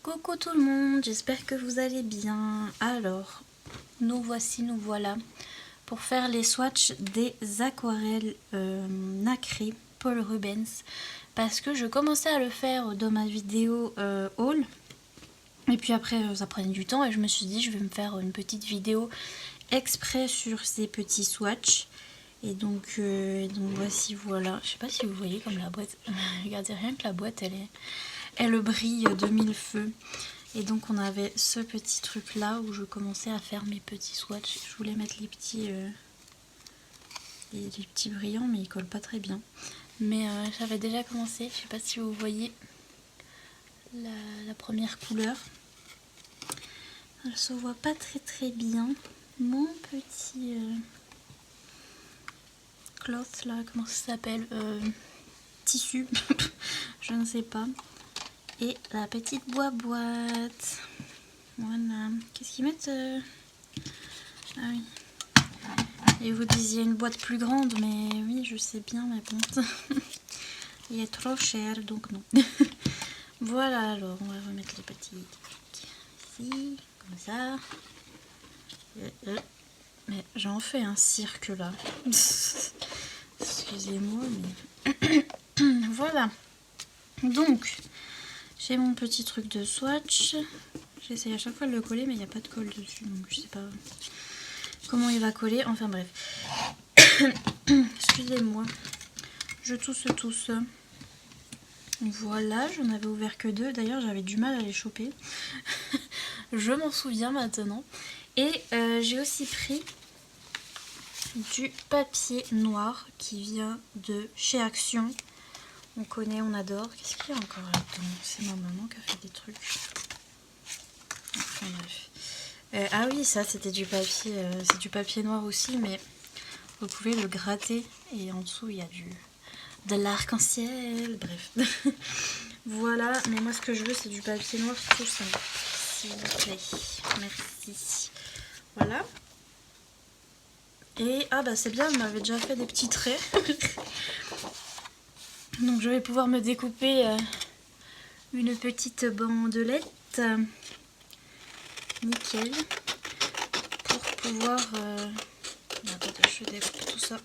Coucou tout le monde, j'espère que vous allez bien. Alors, nous voilà pour faire les swatchs des aquarelles nacrées Paul Rubens. Parce que je commençais à le faire dans ma vidéo haul. Et puis après, ça prenait du temps et je me suis dit, je vais me faire une petite vidéo exprès sur ces petits swatchs. Et donc voici, voilà. Je sais pas si vous voyez comme la boîte. Regardez, rien que la boîte, elle brille de mille feux. Et donc on avait ce petit truc là où je commençais à faire mes petits swatchs. Je voulais mettre les petits brillants, mais ils collent pas très bien. Mais j'avais déjà commencé. Je sais pas si vous voyez la première couleur. Elle se voit pas très bien. Mon petit cloth là, comment ça s'appelle, tissu, je ne sais pas. Et la petite boîte. Voilà. Qu'est-ce qu'ils mettent Ah oui. Et vous disiez une boîte plus grande, mais oui, je sais bien, mais bon. Il est trop cher, donc non. Voilà, alors on va remettre les petits trucs ici, comme ça. Mais j'en fais un cirque là. Excusez-moi, mais voilà. Donc, j'ai mon petit truc de swatch. J'essaie à chaque fois de le coller, mais il n'y a pas de colle dessus, donc je sais pas comment il va coller. Enfin bref. Excusez-moi. Je tousse. Voilà, j'en avais ouvert que 2. D'ailleurs, j'avais du mal à les choper. Je m'en souviens maintenant. Et j'ai aussi pris du papier noir qui vient de chez Action. On connaît, on adore. Qu'est-ce qu'il y a encore là-dedans? C'est ma maman qui a fait des trucs. Enfin bref. Ah oui, ça c'était du papier. C'est du papier noir aussi, mais vous pouvez le gratter. Et en dessous, il y a de l'arc-en-ciel. Bref. Voilà. Mais moi, ce que je veux, c'est du papier noir tout simple. S'il vous plaît. Merci. Voilà. Et ah bah c'est bien, elle m'avait déjà fait des petits traits. Donc je vais pouvoir me découper une petite bandelette. Nickel. Pour pouvoir... Attendez, je découpe tout ça.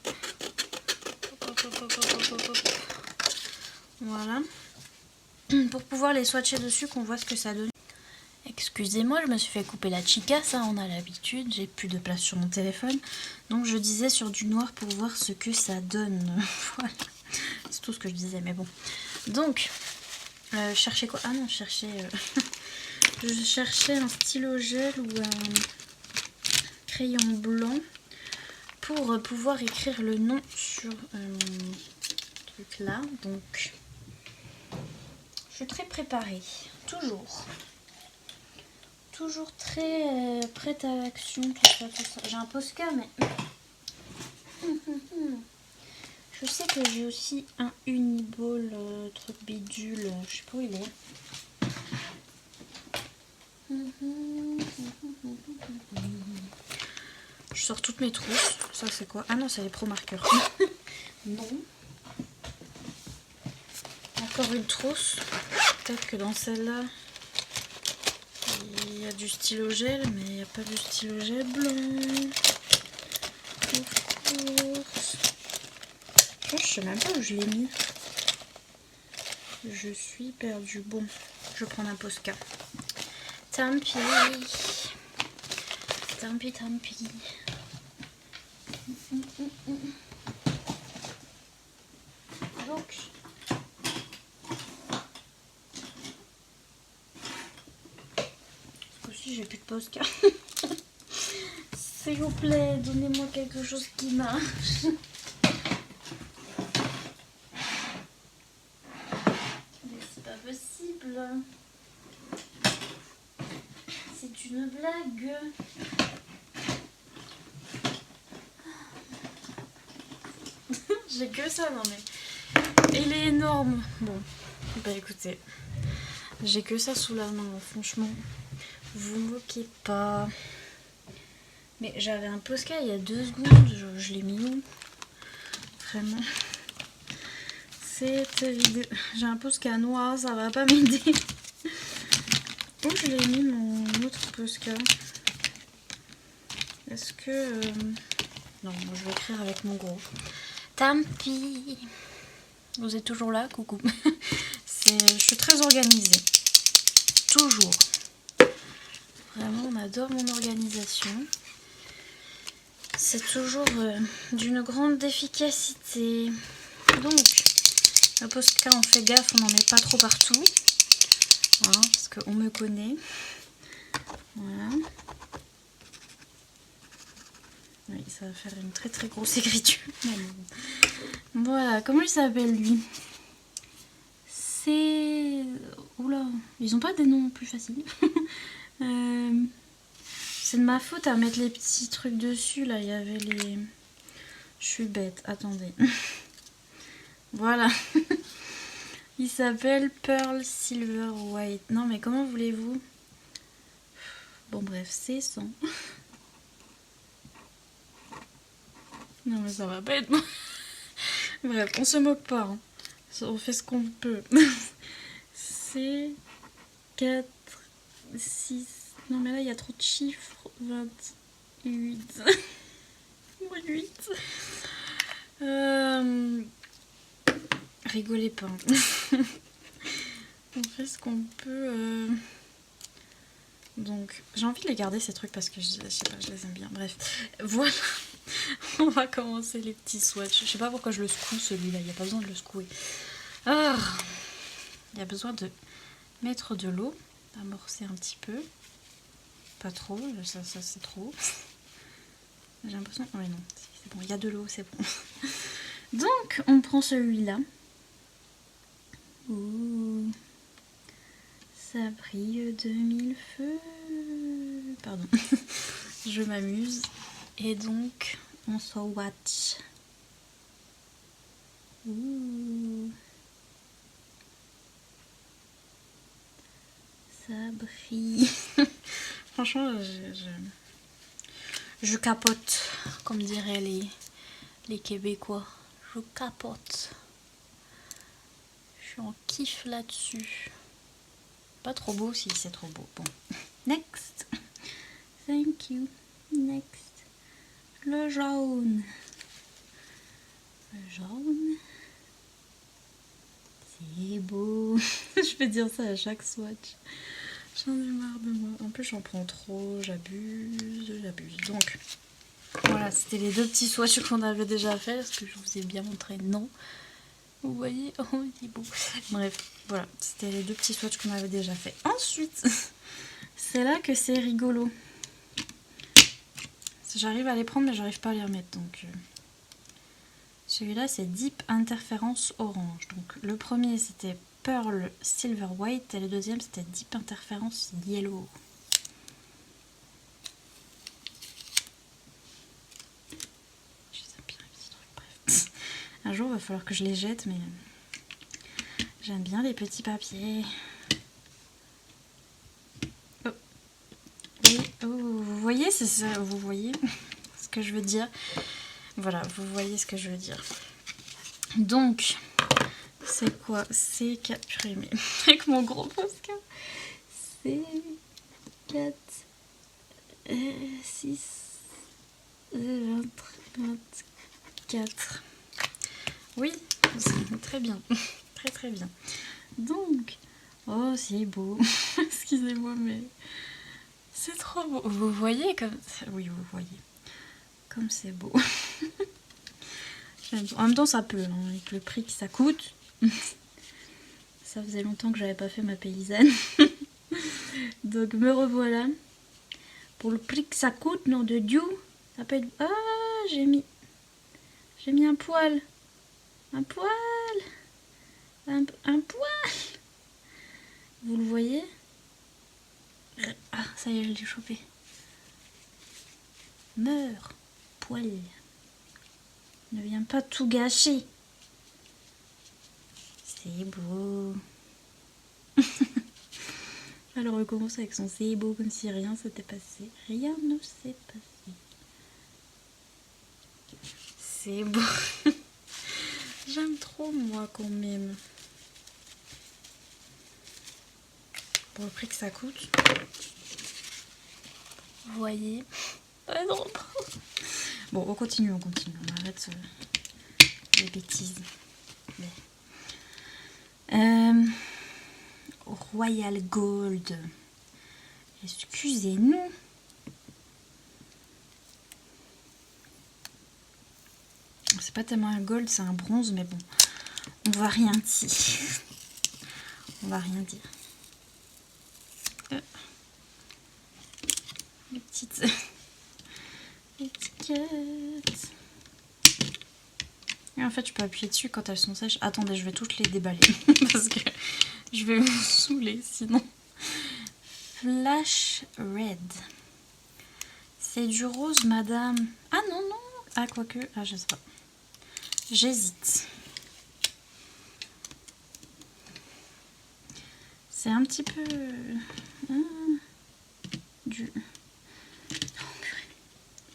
Voilà. Pour pouvoir les swatcher dessus, qu'on voit ce que ça donne. Excusez-moi, je me suis fait couper la chica, ça on a l'habitude, j'ai plus de place sur mon téléphone. Donc je disais sur du noir pour voir ce que ça donne. Voilà, c'est tout ce que je disais, mais bon. Donc, je cherchais quoi? Ah non, je cherchais un stylo gel ou un crayon blanc pour pouvoir écrire le nom sur mon truc là. Donc, je suis très préparée, toujours. Toujours très prête à l'action, tout ça. J'ai un Posca, mais... Je sais que j'ai aussi un Uniball, truc bidule, je sais pas où il est. Je sors toutes mes trousses. Ça c'est quoi? Ah non, c'est les Pro Markers. Non. Encore une trousse. Peut-être que dans celle-là... Il y a du stylo gel, mais il n'y a pas du stylo gel blanc. Je sais même pas où je l'ai mis. Je suis perdue. Bon, je prends un Posca. Tant pis. Tant pis. Donc... aussi j'ai plus de Posca. S'il vous plaît, donnez-moi quelque chose qui marche. Mais c'est pas possible. C'est une blague. J'ai que ça, non mais... Il est énorme. Bon, bah écoutez. J'ai que ça sous la main, franchement. Vous moquez pas. Mais j'avais un Posca il y a 2 secondes. Je l'ai mis où? Vraiment. Cette vidéo... J'ai un Posca noir, ça va pas m'aider. Où je l'ai mis mon autre Posca? Est-ce que... Non, moi je vais écrire avec mon gros. Tant pis. Vous êtes toujours là? Coucou. Je suis très organisée. Toujours. Vraiment, on adore mon organisation. C'est toujours d'une grande efficacité. Donc, le Posca, on fait gaffe, on n'en met pas trop partout. Voilà, parce qu'on me connaît. Voilà. Oui, ça va faire une très très grosse écriture. Voilà, comment il s'appelle lui? C'est... Oula, ils ont pas des noms plus faciles. C'est de ma faute à mettre les petits trucs dessus. Là, il y avait les... Je suis bête, attendez. Voilà. Il s'appelle Pearl Silver White. Non, mais comment voulez-vous? Bon, bref, c'est 100. Non, mais ça va pas être bon. Bref, on se moque pas. Hein. On fait ce qu'on peut. C'est 4, 6... Non, mais là, il y a trop de chiffres. 28. 8. Rigolez pas. On fait ce qu'on peut. Donc, j'ai envie de les garder ces trucs parce que je sais pas, je les aime bien. Bref, voilà. On va commencer les petits swatchs. Je sais pas pourquoi je le secoue celui-là. Il n'y a pas besoin de le secouer. Ah, il y a besoin de mettre de l'eau, d'amorcer un petit peu. Pas trop, ça c'est trop. J'ai l'impression... Oui, non, c'est bon, il y a de l'eau, c'est bon. Donc, on prend celui-là. Ouh, ça brille de mille feux. Pardon, je m'amuse. Et donc, on swatch. Ouh, ça brille. Franchement, je capote, comme diraient les Québécois. Je capote. Je suis en kiff là-dessus. Pas trop beau si c'est trop beau. Bon. Next. Thank you. Next. Le jaune. Le jaune. C'est beau. Je vais dire ça à chaque swatch. J'en ai marre de moi. En plus, j'en prends trop. J'abuse. Donc, voilà, c'était les deux petits swatchs qu'on avait déjà fait. Est-ce que je vous ai bien montré? Non. Vous voyez? Oh, il est beau. Bref, voilà. C'était les deux petits swatchs qu'on avait déjà fait. Ensuite, c'est là que c'est rigolo. J'arrive à les prendre, mais j'arrive pas à les remettre. Donc, celui-là, c'est Deep Interference Orange. Donc, le premier, c'était Pearl Silver White. Et le deuxième, c'était Deep Interference Yellow. Un jour, il va falloir que je les jette, mais j'aime bien les petits papiers. Oh. Et, oh, vous voyez, c'est ça, vous voyez ce que je veux dire? Voilà, vous voyez ce que je veux dire. Donc, c'est quoi? C'est 4... Purée, avec mon gros Posca. C'est 4, 6, 24. Oui, très bien. Très très bien. Donc, oh c'est beau. Excusez-moi, mais c'est trop beau. Vous voyez comme... Oui, vous voyez. Comme c'est beau. En même temps, ça peut, hein, avec le prix que ça coûte. Ça faisait longtemps que j'avais pas fait ma paysanne. Donc, me revoilà. Pour le prix que ça coûte, nom de Dieu, ça peut être... Ah, j'ai mis un poil. Un poil. Un poil. Vous le voyez? Ah, ça y est, je l'ai chopé. Meurs, poil. Ne viens pas tout gâcher. C'est beau. Elle recommence avec son c'est beau comme si rien s'était passé. Rien ne s'est passé. C'est beau. J'aime trop moi quand même. pour le prix que ça coûte. Vous voyez. Ouais, non. Bon, on continue. On arrête les bêtises. Royal Gold. Excusez-nous. C'est pas tellement un gold, c'est un bronze, mais bon. On va rien dire. On va rien dire. Les petites étiquettes. Et en fait, je peux appuyer dessus quand elles sont sèches. Attendez, je vais toutes les déballer parce que je vais vous saouler sinon. Flash Red. C'est du rose, madame. Ah non, non. Ah, quoique. Ah, je sais pas. J'hésite. C'est un petit peu... du... Oh, purée.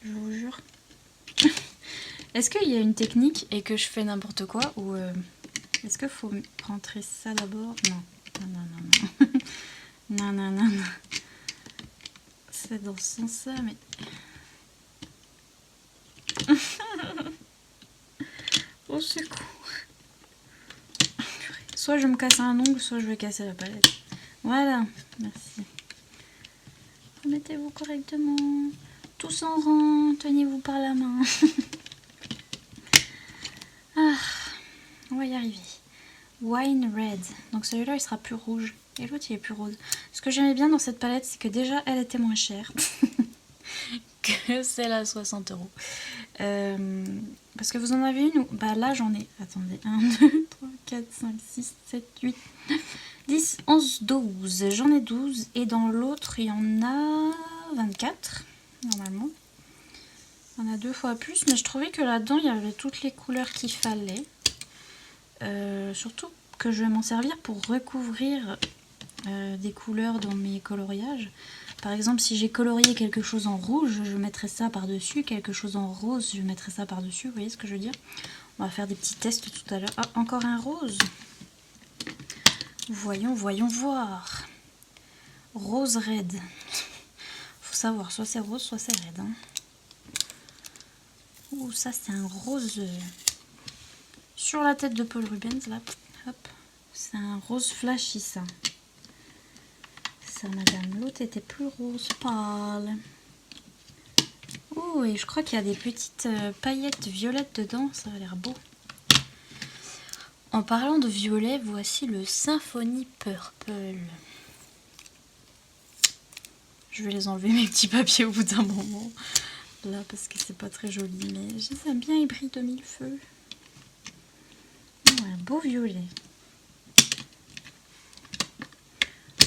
Je vous jure. Est-ce qu'il y a une technique et que je fais n'importe quoi ou est-ce qu'il faut rentrer ça d'abord? Non. Non. Non. C'est dans ce sens-là, mais... Au secours. Soit je me casse un ongle, soit je vais casser la palette. Voilà, merci. Remettez-vous correctement. Tous en rang, tenez-vous par la main. Ah, on va y arriver. Wine Red. Donc celui-là, il sera plus rouge. Et l'autre, il est plus rose. Ce que j'aimais bien dans cette palette, c'est que déjà, elle était moins chère que celle à 60 €. Parce que vous en avez une où... Bah là, j'en ai... Attendez. 1, 2, 3, 4, 5, 6, 7, 8, 9, 10, 11, 12. J'en ai 12. Et dans l'autre, il y en a 24, normalement. Il y en a 2 fois plus. Mais je trouvais que là-dedans, il y avait toutes les couleurs qu'il fallait. Surtout que je vais m'en servir pour recouvrir des couleurs dans mes coloriages. Par exemple, si j'ai colorié quelque chose en rouge, je mettrai ça par-dessus. Quelque chose en rose, je mettrai ça par-dessus. Vous voyez ce que je veux dire? On va faire des petits tests tout à l'heure. Ah, encore un rose. Voyons voir. Rose red. Faut savoir, soit c'est rose, soit c'est red. Hein. Ouh, ça c'est un rose sur la tête de Paul Rubens, là. Hop. C'est un rose flashy, ça. Ça, madame. L'autre était plus rose pâle. Oh, et je crois qu'il y a des petites paillettes violettes dedans. Ça a l'air beau. En parlant de violet, voici le Symphony Purple. Je vais les enlever, mes petits papiers, au bout d'un moment. Là, parce que c'est pas très joli. Mais j'aime bien, ils brillent de mille feux. Oh, un beau violet.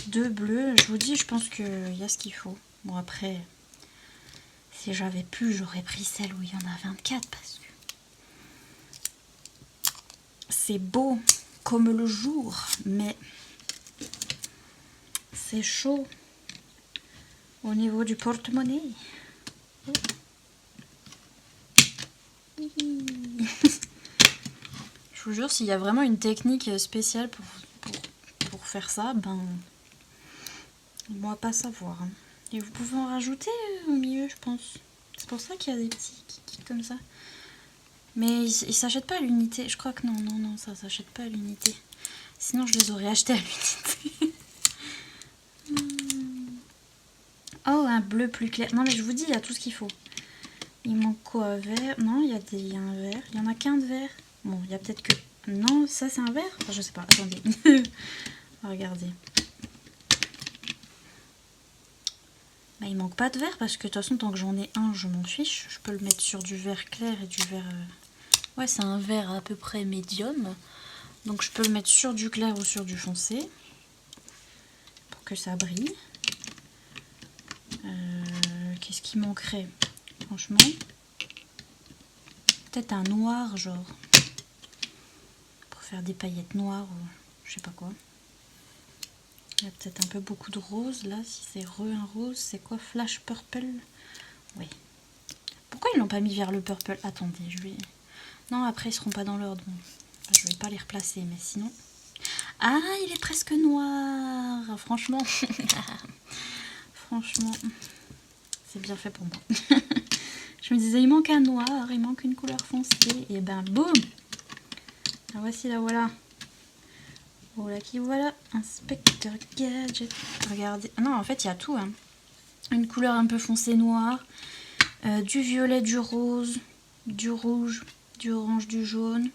2 bleus, je vous dis, je pense qu'il y a ce qu'il faut. Bon, après, si j'avais pu, j'aurais pris celle où il y en a 24 parce que c'est beau comme le jour, mais c'est chaud au niveau du porte-monnaie. Je vous jure, s'il y a vraiment une technique spéciale pour faire ça, ben... on va pas savoir. Hein. Et vous pouvez en rajouter au milieu, je pense. C'est pour ça qu'il y a des petits kikis comme ça. Mais ils s'achètent pas à l'unité. Je crois que non, ça s'achète pas à l'unité. Sinon, je les aurais achetés à l'unité. Oh, un bleu plus clair. Non, mais je vous dis, il y a tout ce qu'il faut. Il manque quoi? Vert? Non, il y a un vert. Il y en a qu'un de vert. Bon, il y a peut-être que... Non, ça c'est un vert? Enfin, je sais pas, attendez. Regardez. Bah, il manque pas de vert parce que de toute façon, tant que j'en ai un, je m'en fiche. Je peux le mettre sur du vert clair et du vert... Ouais, c'est un vert à peu près médium. Donc je peux le mettre sur du clair ou sur du foncé. Pour que ça brille. Qu'est-ce qui manquerait? Franchement. Peut-être un noir, genre. Pour faire des paillettes noires ou je sais pas quoi. Il y a peut-être un peu beaucoup de rose là. Si c'est un rose, c'est quoi? Flash Purple? Oui. Pourquoi ils l'ont pas mis vers le purple? Attendez, je vais... Non, après ils seront pas dans l'ordre. Je vais pas les replacer, mais sinon... Ah, il est presque noir. Franchement. Franchement. C'est bien fait pour moi. Je me disais, il manque un noir, il manque une couleur foncée. Et ben, boum. La voici, la voilà. Voilà qui voilà. Inspecteur Gadget. Regardez. Non, en fait, il y a tout. Hein. Une couleur un peu foncée noire. Du violet, du rose, du rouge, du orange, du jaune,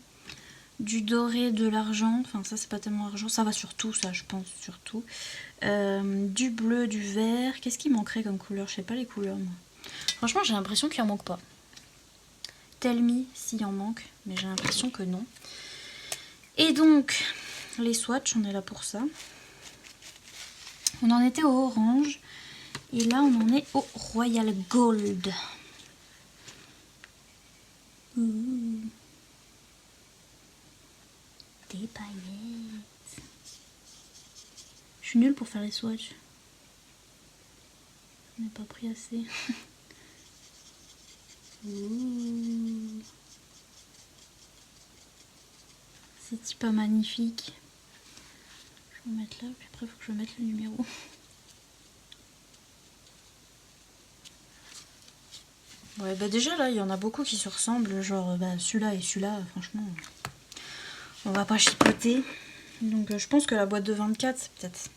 du doré, de l'argent. Enfin, ça, c'est pas tellement argent. Ça va sur tout, ça, je pense, surtout. Du bleu, du vert. Qu'est-ce qui manquerait comme couleur? Je sais pas les couleurs, moi. Franchement, j'ai l'impression qu'il en manque pas. Tell me s'il en manque, mais j'ai l'impression que non. Et donc, les swatchs, on est là pour ça. On en était au orange. Et là, on en est au Royal Gold. Ouh. Des paillettes. Je suis nulle pour faire les swatchs. Je n'ai pas pris assez. Ouh. C'est pas magnifique. Je vais mettre là, puis après il faut que je mette le numéro. Ouais, bah déjà là, il y en a beaucoup qui se ressemblent, genre bah, celui-là et celui-là, franchement, on va pas chipoter. Donc je pense que la boîte de 24, c'est peut-être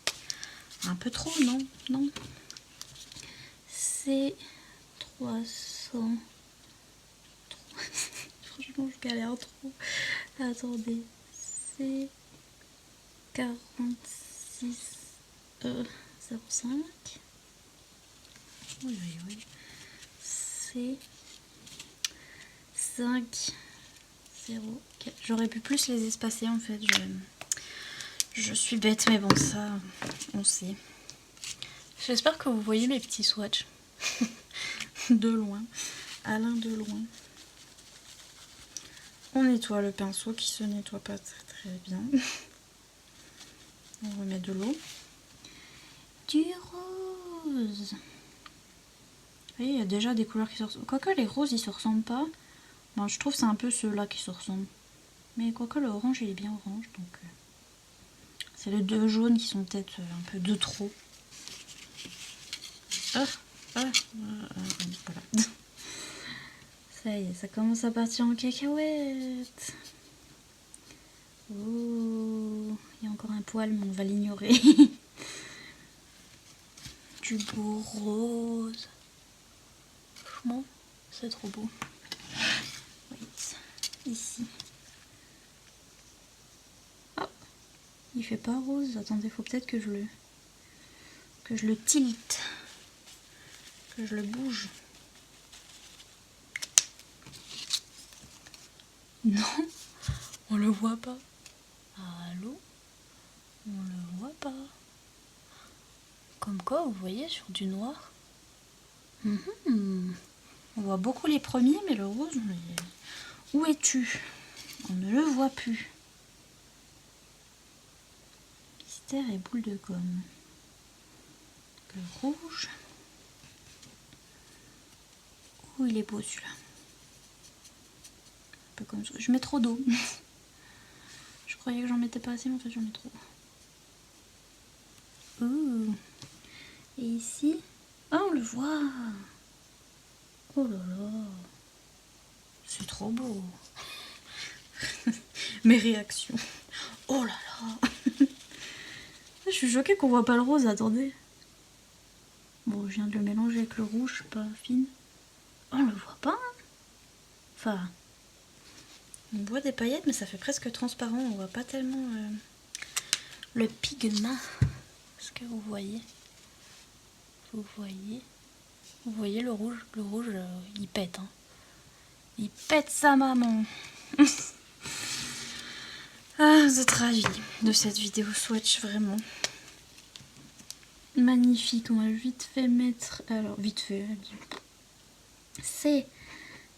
un peu trop, non? Non. C'est 300. Franchement, je galère trop. Attendez, c'est 46 05. Oui, oui, oui. C'est 5 0 4. J'aurais pu plus les espacer en fait. Je suis bête, mais bon, ça, on sait. J'espère que vous voyez mes petits swatchs. De loin. Alain de loin. On nettoie le pinceau qui se nettoie pas très très bien. On remet de l'eau. Du rose. Vous voyez, il y a déjà des couleurs qui se ressemblent. Quoique les roses, ils se ressemblent pas. Bon, je trouve que c'est un peu ceux-là qui se ressemblent. Mais quoique le orange, il est bien orange. Donc c'est les deux jaunes qui sont peut-être un peu de trop. Voilà. Ça y est, ça commence à partir en cacahuète. Oh, il y a encore un poil, mais on va l'ignorer. Du beau rose. Franchement, c'est trop beau. Wait, ici. Oh, il fait pas rose. Attendez, faut peut-être que je le tilte. Que je le bouge. Non, on le voit pas. Allô? On le voit pas. Comme quoi, vous voyez, sur du noir. On voit beaucoup les premiers, mais le rose, où es-tu? On ne le voit plus. Mystère et boule de gomme. Le rouge. Oh, il est beau celui-là. Un peu comme ça. Je mets trop d'eau. Je croyais que j'en mettais pas assez, mais en fait j'en mets trop. Ouh. Et ici, oh, on le voit. Oh là là. C'est trop beau. Mes réactions. Oh là là. Je suis choquée qu'on voit pas le rose, attendez. Bon, je viens de le mélanger avec le rouge, pas fine. Oh, on le voit pas. Hein. Enfin, on voit des paillettes, mais ça fait presque transparent. On voit pas tellement le pigment. Est-ce que vous voyez? Vous voyez le rouge? Le rouge, il pète. Hein. Il pète sa maman. Ah, vous êtes ravis de cette vidéo swatch, vraiment. Magnifique, on va vite fait mettre... Alors, vite fait, c'est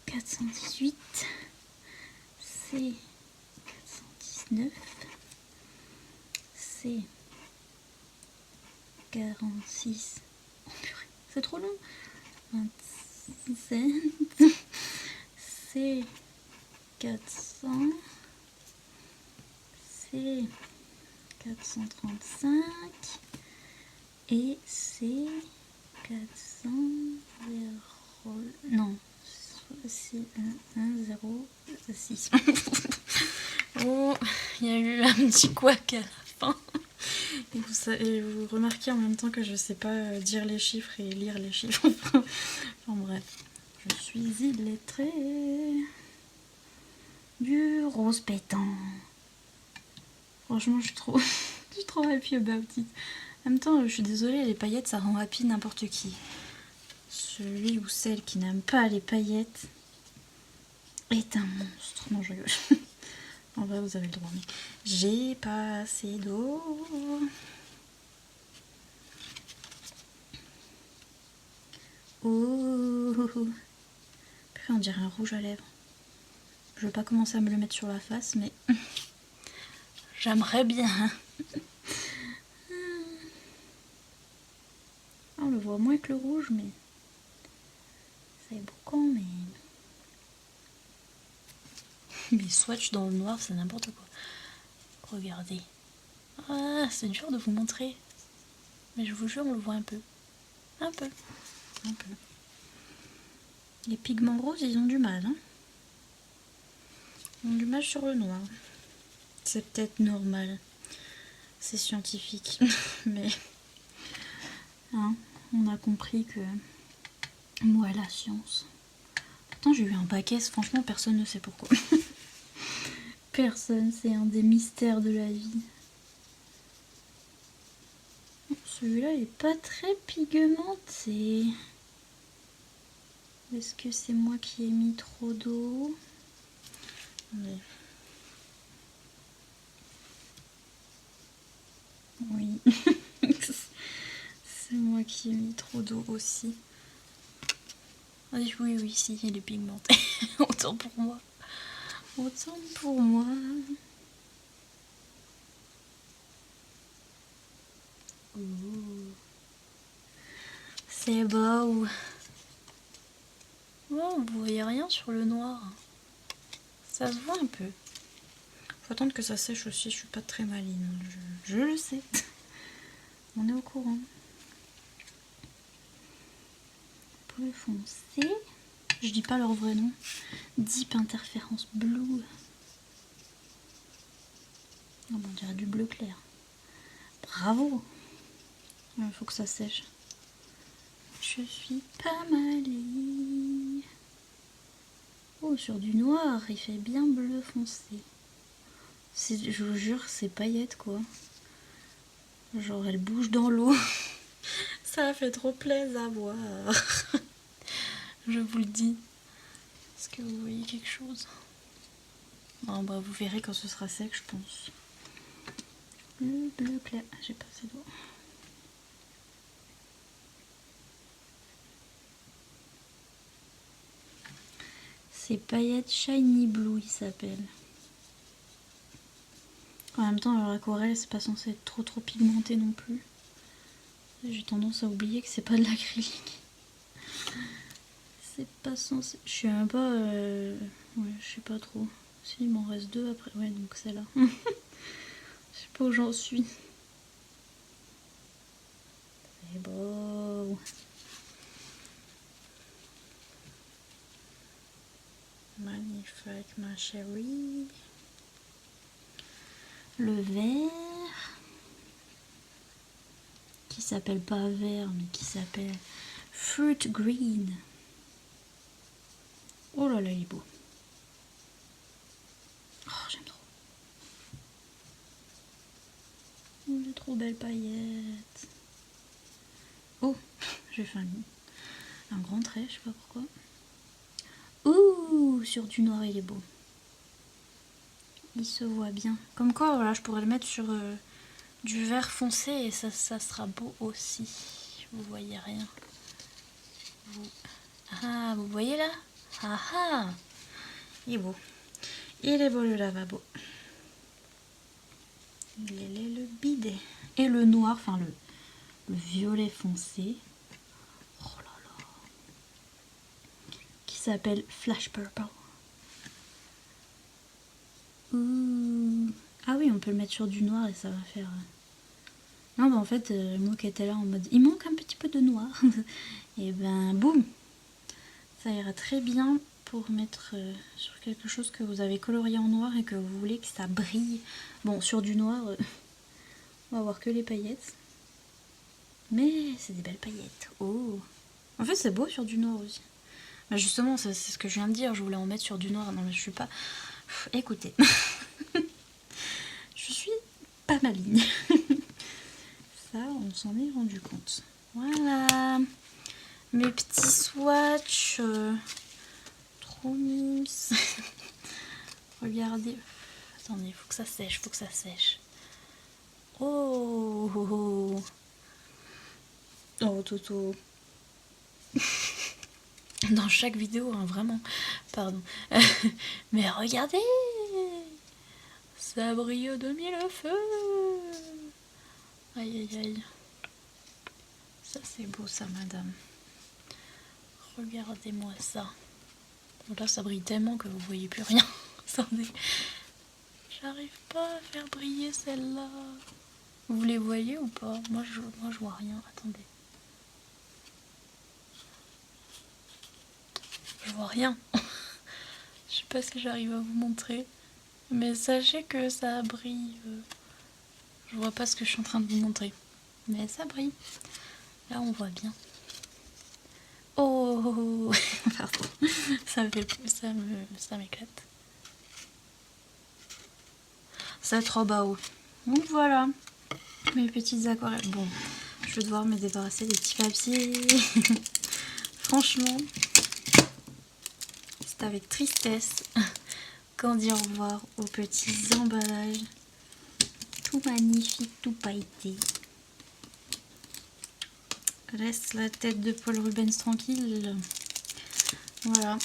418, c'est 419, c'est 46, oh purée, c'est trop long, 27, c'est 400, c'est 435 et c'est 400 non, c'est 1 0 6. Oh, il y a eu un petit couac à la fin. Et vous remarquez en même temps que je sais pas dire les chiffres et lire les chiffres. Enfin bref, je suis illettrée. Du rose pétant. Franchement, je suis trop happy about it. En même temps, je suis désolée, les paillettes, ça rend happy n'importe qui. Celui ou celle qui n'aime pas les paillettes est un monstre. Non, je rigole. En vrai, vous avez le droit, mais j'ai pas assez d'eau. Oh, puis on dirait un rouge à lèvres. Je veux pas commencer à me le mettre sur la face, mais j'aimerais bien. On le voit moins que le rouge, mais c'est beau quand même. Mais swatch dans le noir, c'est n'importe quoi. Regardez. Ah, c'est dur de vous montrer. Mais je vous jure, on le voit un peu. Un peu. Un peu. Les pigments roses, ils ont du mal. Hein. Ils ont du mal sur le noir. C'est peut-être normal. C'est scientifique. Mais hein, on a compris que moi, la science. Pourtant, j'ai eu un paquet. Franchement, personne ne sait pourquoi. Personne. C'est un des mystères de la vie. Celui-là est pas très pigmenté. Est-ce que c'est moi qui ai mis trop d'eau? Oui. C'est moi qui ai mis trop d'eau aussi. Oui, oui, si, il est pigmenté. Autant pour moi. Autant pour moi. C'est beau. Oh, vous voyez rien sur le noir. Ça se voit un peu. Faut attendre que ça sèche aussi, je suis pas très maline. Je le sais. On est au courant. Bleu foncé. Je dis pas leur vrai nom. Deep Interference Blue. Oh, on dirait du bleu clair. Bravo. Il faut que ça sèche. Je suis pas maline. Oh, sur du noir, il fait bien bleu foncé. Je vous jure, c'est paillettes quoi. Genre, elle bouge dans l'eau. Ça fait trop plaisir à voir. Je vous le dis. Est-ce que vous voyez quelque chose? Non, bah, vous verrez quand ce sera sec, je pense. Le bleu clair. J'ai pas assez d'eau. C'est paillettes Shiny Blue, il s'appelle. En même temps, l'aquarelle, c'est pas censé être trop pigmenté non plus. J'ai tendance à oublier que c'est pas de l'acrylique. C'est pas censé... Je suis un peu... Ouais, je sais pas trop. Si, il m'en reste 2 après. Ouais, donc c'est là. Je sais pas où j'en suis. C'est beau. Magnifique, ma chérie. Le vert, qui s'appelle pas vert, mais qui s'appelle Fruit Green. Oh là là, il est beau. Oh, j'aime trop. Oh, j'ai trop belles paillettes. Oh, j'ai fait un grand trait, je sais pas pourquoi. Ouh, sur du noir, il est beau. Il se voit bien. Comme quoi, voilà, je pourrais le mettre sur du vert foncé et ça sera beau aussi. Vous voyez rien. Ah, vous voyez là? Ah ah! Il est beau. Il est beau le lavabo. Il est le bidet. Et le noir, enfin le violet foncé. Oh là là. Qui s'appelle Flash Purple. Ouh. Ah oui, on peut le mettre sur du noir et ça va faire... Non, bah en fait, moi qui étais là en mode, il manque un petit peu de noir. Et ben, boum, ça ira très bien pour mettre sur quelque chose que vous avez colorié en noir et que vous voulez que ça brille. Bon, sur du noir, on va voir que les paillettes. Mais c'est des belles paillettes. Oh. En fait, c'est beau sur du noir aussi. Bah justement, c'est ce que je viens de dire. Je voulais en mettre sur du noir. Non, mais je suis pas... Écoutez. Je suis pas maligne. Ça, on s'en est rendu compte. Voilà. Mes petits swatchs. Trop mimes. Regardez. Attendez, il faut que ça sèche, faut que ça sèche. Oh, oh, oh. Oh, Toto. Dans chaque vidéo, hein, vraiment. Pardon. Mais regardez. Ça brille de mille feux. Aïe, aïe, aïe. Ça, c'est beau, ça, madame. Regardez-moi ça. Donc là, ça brille tellement que vous voyez plus rien. Attendez. J'arrive pas à faire briller celle-là. Vous les voyez ou pas? Moi, je vois rien. Attendez. Je vois rien. Je sais pas si j'arrive à vous montrer. Mais sachez que ça brille. Je vois pas ce que je suis en train de vous montrer. Mais ça brille. Là, on voit bien. Oh, pardon. Ça m'éclate. C'est trop beau. Donc voilà. Mes petites aquarelles. Bon, je vais devoir me débarrasser des petits papiers. Franchement, c'est avec tristesse qu'on dit au revoir aux petits emballages. Tout magnifique, tout pailleté. Laisse la tête de Paul Rubens tranquille. Voilà.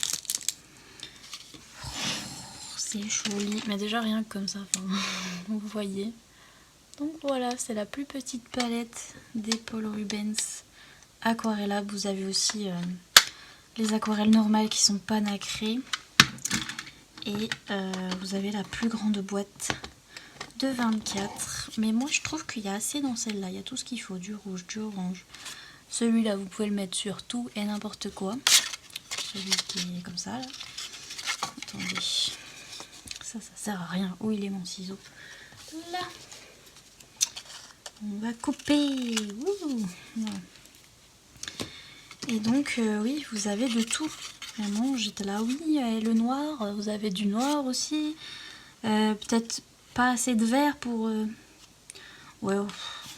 C'est joli. Mais déjà rien que comme ça, vous voyez. Donc voilà, c'est la plus petite palette des Paul Rubens aquarellables. Vous avez aussi les aquarelles normales qui sont pas nacrées. Et vous avez la plus grande boîte de 24. Mais moi je trouve qu'il y a assez dans celle-là. Il y a tout ce qu'il faut, du rouge, du orange. Celui-là, vous pouvez le mettre sur tout et n'importe quoi. Celui qui est comme ça, là. Attendez. Ça sert à rien. Où il est mon ciseau? Là. On va couper. Voilà. Et donc, oui, vous avez de tout. Vraiment, j'étais là, oui, et le noir, vous avez du noir aussi. Peut-être pas assez de vert pour... Ouais,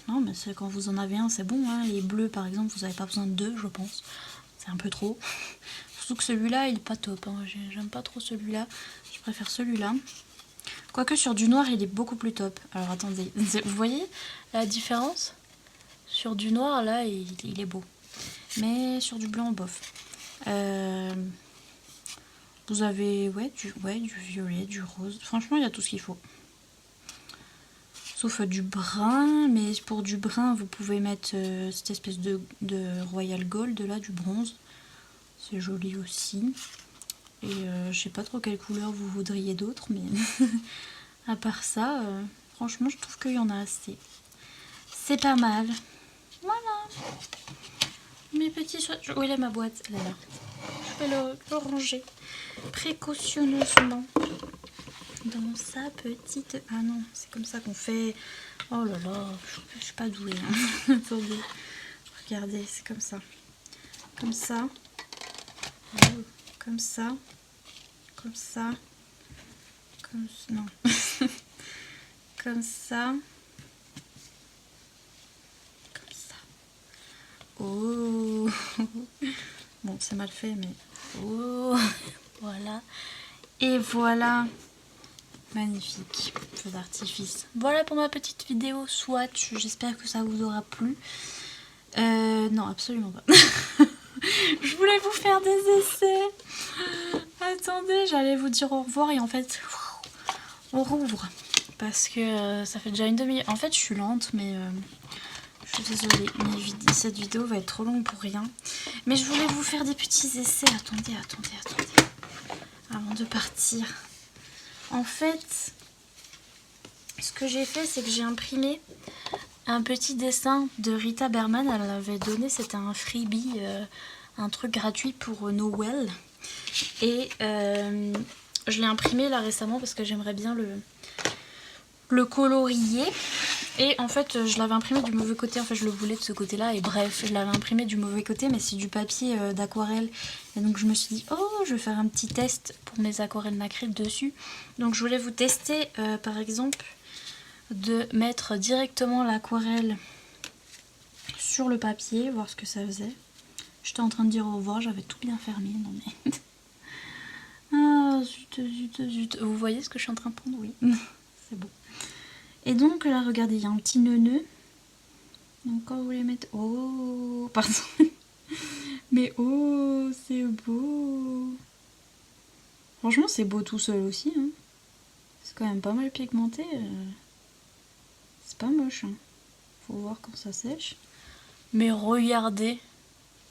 non, mais quand vous en avez un, c'est bon. Hein. Les bleus, par exemple, vous n'avez pas besoin de deux, je pense. C'est un peu trop. Surtout que celui-là, il est pas top. Hein. J'aime pas trop celui-là. Je préfère celui-là. Quoique sur du noir, il est beaucoup plus top. Alors, attendez. Vous voyez la différence? Sur du noir, là, il est beau. Mais sur du blanc, bof. Vous avez du violet, du rose. Franchement, il y a tout ce qu'il faut. Sauf du brun, mais pour du brun, vous pouvez mettre cette espèce de Royal Gold, là, du bronze. C'est joli aussi. Et je sais pas trop quelle couleur vous voudriez d'autre, mais à part ça, franchement, je trouve qu'il y en a assez. C'est pas mal. Voilà. Mes petits swatchs. Où est là ma boîte? Elle est là. Je vais le ranger précautionneusement dans sa petite... Ah non, c'est comme ça qu'on fait. Oh là là, je suis pas douée. Hein. Attendez, regardez, c'est comme ça. Comme ça. Oh, comme ça. Comme ça. Comme ça. Non. Comme ça. Comme ça. Oh. Bon, c'est mal fait, mais... Oh. Voilà. Et voilà. Magnifique, feu d'artifice. Voilà pour ma petite vidéo swatch, j'espère que ça vous aura plu. Non, absolument pas. Je voulais vous faire des essais. Attendez, j'allais vous dire au revoir et en fait, on rouvre. Parce que ça fait déjà une demi-heure. En fait, je suis lente, mais je suis désolée. Mais cette vidéo va être trop longue pour rien. Mais je voulais vous faire des petits essais. Attendez. Avant de partir. En fait, ce que j'ai fait, c'est que j'ai imprimé un petit dessin de Rita Berman. Elle l'avait donné, c'était un freebie, un truc gratuit pour Noël. Et je l'ai imprimé là récemment parce que j'aimerais bien le colorier. Et en fait, je l'avais imprimé du mauvais côté. En fait, je le voulais de ce côté-là. Et bref, je l'avais imprimé du mauvais côté, mais c'est du papier d'aquarelle. Et donc, je me suis dit, oh, je vais faire un petit test pour mes aquarelles nacrées dessus. Donc, je voulais vous tester, par exemple, de mettre directement l'aquarelle sur le papier, voir ce que ça faisait. J'étais en train de dire au revoir, j'avais tout bien fermé. Non, mais... ah, zut, zut, zut. Vous voyez ce que je suis en train de prendre? Oui, c'est bon. Et donc là, regardez, il y a un petit nœud. Donc quand vous les mettez... Oh, pardon. Mais oh, c'est beau. Franchement, c'est beau tout seul aussi. Hein. C'est quand même pas mal pigmenté. C'est pas moche. Hein. Faut voir quand ça sèche. Mais regardez,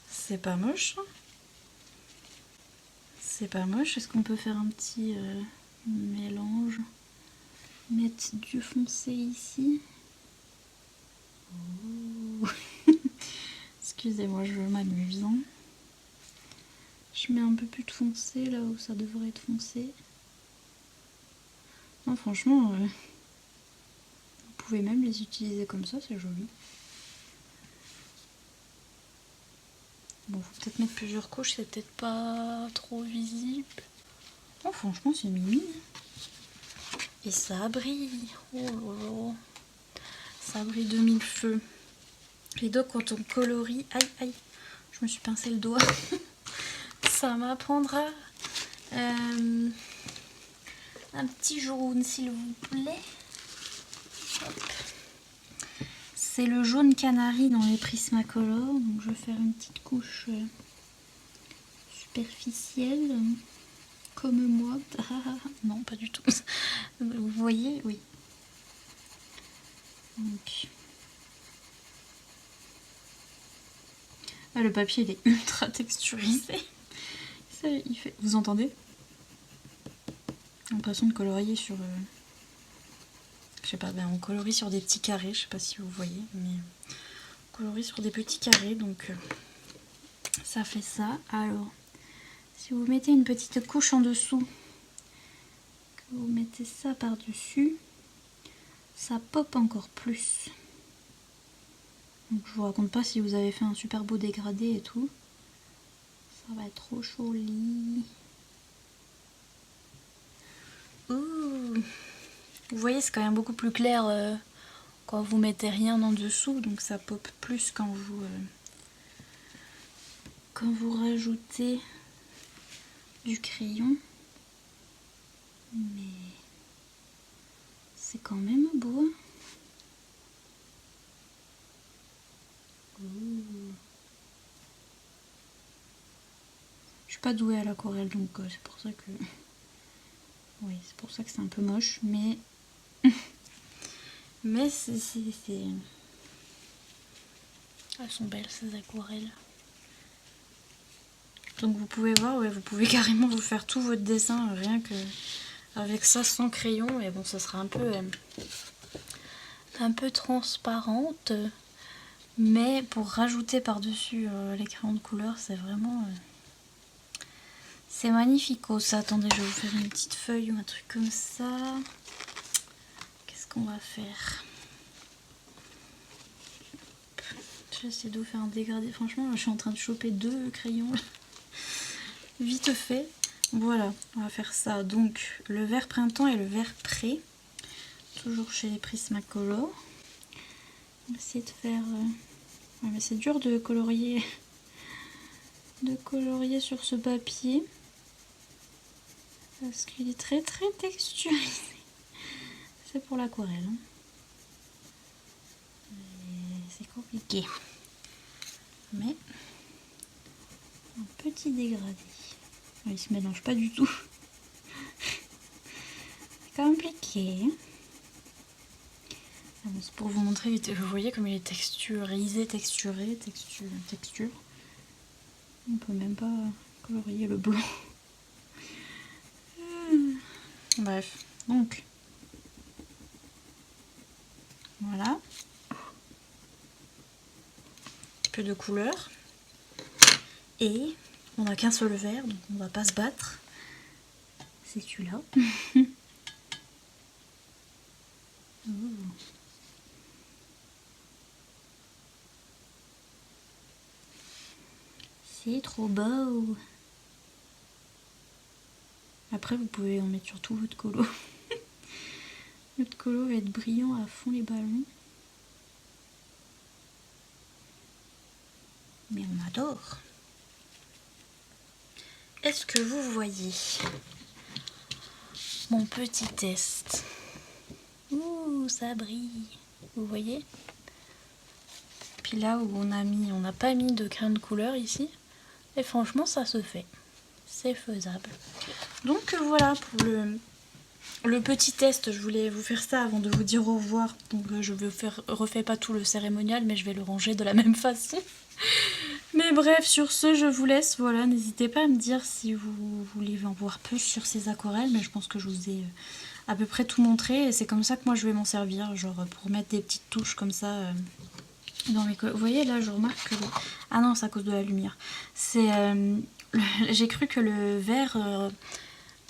c'est pas moche. Hein. C'est pas moche. Est-ce qu'on peut faire un petit mélange? Mettre du foncé ici. Oh. Excusez-moi, je m'amuse. Hein. Je mets un peu plus de foncé là où ça devrait être foncé. Non, franchement, vous pouvez même les utiliser comme ça, c'est joli. Bon, faut peut-être mettre plusieurs couches, c'est peut-être pas trop visible. Oh, franchement, c'est mimi. Et ça brille. Oh là là. Ça brille de mille feux. Et donc, quand on colorie... Aïe, aïe. Je me suis pincé le doigt. Ça m'apprendra un petit jaune, s'il vous plaît. C'est le jaune canari dans les Prismacolor. Donc, je vais faire une petite couche superficielle. Comme moi. Non, pas du tout. Vous voyez? Oui. Donc... ah, le papier, il est ultra texturisé. Ça, il fait... Vous entendez? J'ai l'impression de colorier sur... je sais pas, ben on colorie sur des petits carrés. Je sais pas si vous voyez, mais... on colorie sur des petits carrés, donc... ça fait ça. Alors, si vous mettez une petite couche en dessous, que vous mettez ça par-dessus, ça pop encore plus. Donc je vous raconte pas si vous avez fait un super beau dégradé et tout. Ça va être trop joli. Ouh. Vous voyez, c'est quand même beaucoup plus clair quand vous mettez rien en dessous, donc ça pop plus quand vous rajoutez du crayon. Mais c'est quand même beau. Ouh. Je suis pas douée à l'aquarelle, donc c'est pour ça que... oui, c'est pour ça que c'est un peu moche, mais... mais c'est... elles sont belles, ces aquarelles. Donc vous pouvez voir, ouais, vous pouvez carrément vous faire tout votre dessin rien que avec ça sans crayon. Et bon, ça sera un peu transparente. Mais pour rajouter par-dessus les crayons de couleur, c'est vraiment... c'est magnifique. Oh, ça, attendez, je vais vous faire une petite feuille ou un truc comme ça. Qu'est-ce qu'on va faire? Je vais essayer de vous faire un dégradé. Franchement, là, je suis en train de choper 2 crayons. Vite fait. Voilà, on va faire ça. Donc, le vert printemps et le vert pré. Toujours chez les Prismacolor. On va essayer de faire... ouais, mais c'est dur de colorier... sur ce papier. Parce qu'il est très très texturisé. C'est pour l'aquarelle. Hein. C'est compliqué. Mais... un petit dégradé. Il se mélange pas du tout. C'est compliqué. C'est pour vous montrer, vous voyez comme il est texturisé, texture. On peut même pas colorier le blanc. Bref, donc Voilà. Un petit peu de couleur. Et on n'a qu'un seul verre, donc on va pas se battre. C'est celui-là. C'est trop beau. Après vous pouvez en mettre sur tout votre colo. Votre colo va être brillant à fond les ballons. Mais on adore. Est-ce que vous voyez mon petit test? Ouh, ça brille. Vous voyez? Puis là où on n'a pas mis de crayon de couleur ici. Et franchement, ça se fait. C'est faisable. Donc voilà pour le petit test. Je voulais vous faire ça avant de vous dire au revoir. Donc je ne refais pas tout le cérémonial, mais je vais le ranger de la même façon. Mais bref, sur ce, je vous laisse. Voilà, n'hésitez pas à me dire si vous voulez en voir plus sur ces aquarelles. Mais je pense que je vous ai à peu près tout montré. Et c'est comme ça que moi je vais m'en servir. Genre pour mettre des petites touches comme ça dans mes colos. Vous voyez, là, je remarque que... Ah non, c'est à cause de la lumière. C'est... j'ai cru que le vert...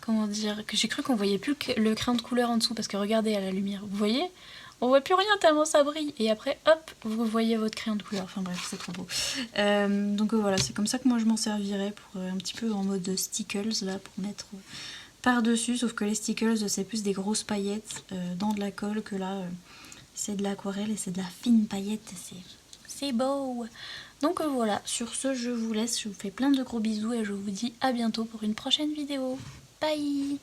comment dire, que j'ai cru qu'on voyait plus le crayon de couleur en dessous, parce que regardez à la lumière, vous voyez, on voit plus rien tellement ça brille, et après hop, vous voyez votre crayon de couleur, enfin bref, c'est trop beau. Donc voilà, c'est comme ça que moi je m'en servirais pour un petit peu en mode stickles là, pour mettre par dessus, sauf que les stickles c'est plus des grosses paillettes dans de la colle, que là c'est de l'aquarelle et c'est de la fine paillette, c'est beau. Donc voilà, sur ce je vous laisse, je vous fais plein de gros bisous et je vous dis à bientôt pour une prochaine vidéo. Bye!